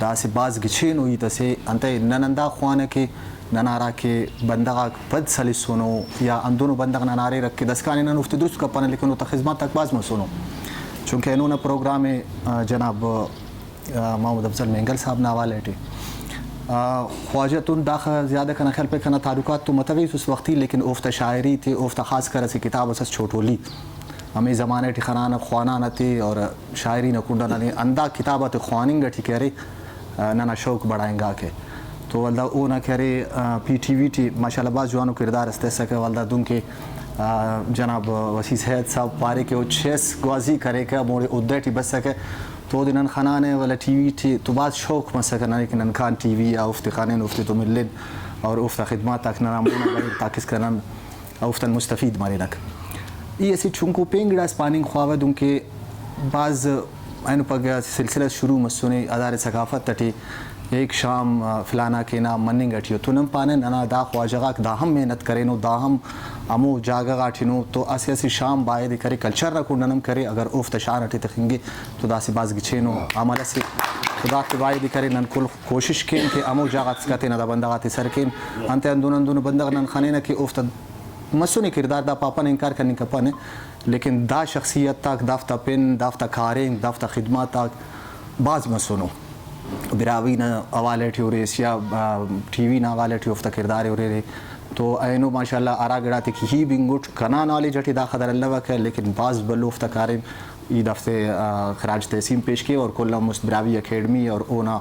दासे बाज गिछेन हुई तसे अंते ननंदा ख्वान के ननारा के बंदगा पद सली सुनो या अंदोनो बंदग ननारे रख के दस्काने न उफ्ती दुरुस्त का पन लेकिन तो खिदमत तक बाज में सुनो चूँकि इन्होंने प्रोग्राम में जनाब महमूद अफजल मेंगल साहब नावाले थे ख्वाजतुन दाखा ज़्यादा कना ख्याल पे कना तारुकात तो मतवी उस वक्ती लेकिन उफ्ता शायरी थी उफ्ता ख़ास कर से किताब अस छोटोली हमें ज़माने ठिकाना ख्वाना न थी और शायरी न कुंडा न अंदा किताबत ख्वानिंग ठीक है रे ना शौक बढ़ाएंगा के तो वल्दा वो ना कह रहे PTV माशाल्लाह बाज़ जवानों किरदार अस्ते सके वल्दा दुन के जनाब वसी सैयद साहब पारे के उच्छेस गवाजी करे का मोरे उद्दे बस सके तो दिन खाना ने वाला TV तो बात शौक मत सके ना लेकिन खान TV या उफ्ती खाने उफ्ती तो मिलन और उफ्ता खिदमत तक ना ताकिस करना उफ्तन मुस्तफ़ीद मारे नक ये ऐसी चुंको पेंगड़ा स्पानिंग ख्वावा दूँ के बाज़ आइन पग सिलसिला शुरू मसुने अदार सकाफत तटी एक शाम फलाना के ना मनिंग अटियो तो नम पाने ना दा ख्वाजगा दा हम मेहनत करें नो दा हम अमो जागा गाठिनो तो ऐसी ऐसी शाम बायद करे कल्चर रखो नम करे अगर उफ्त शान अटी तखेंगे तो दासी बाज गिछेनो अमल से खुदा के बायद करे नन कुल कोशिश के अमो जागा सकते ना दा बंदा सर के अंत अंदोन बंदा नन खाने ना कि उफ्त मसूनी किरदार दा पापा ने इनकार करने का पाने लेकिन दा शख्सियत तक दाफ्ता पिन दाफ्ता कारें दाफ्ता खिदमत तक बाज मसूनो बिरावी ना अवाले थी और एशिया TV ना अवाले थी उफ्ता किरदार और रे तो ऐनो माशाल्लाह आरा गड़ा थी कि ही बिंगुट कना नॉलेज हटी दा खदर अल्लाह का लेकिन बाज बल्लू उफ्ता कारें ईद हफ्ते खराज तहसीम पेश किए और कोल्ला मुस्तबिरावी अकेडमी और ओना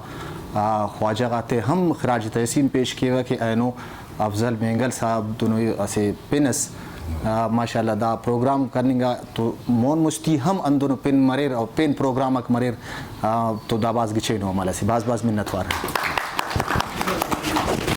ख्वाजा गाते हम खराज तहसीम पेश किए कि ऐनो अफजल मेंगल साहब दोनों ऐसे पिनस माशाल्लाह दा प्रोग्राम करनेगा तो मोन मुस्ती हम अंदों पिन मरेर और पिन प्रोग्राम मरेर तो दाबाज गिछे नो हमारे से बाज मिन्नतवार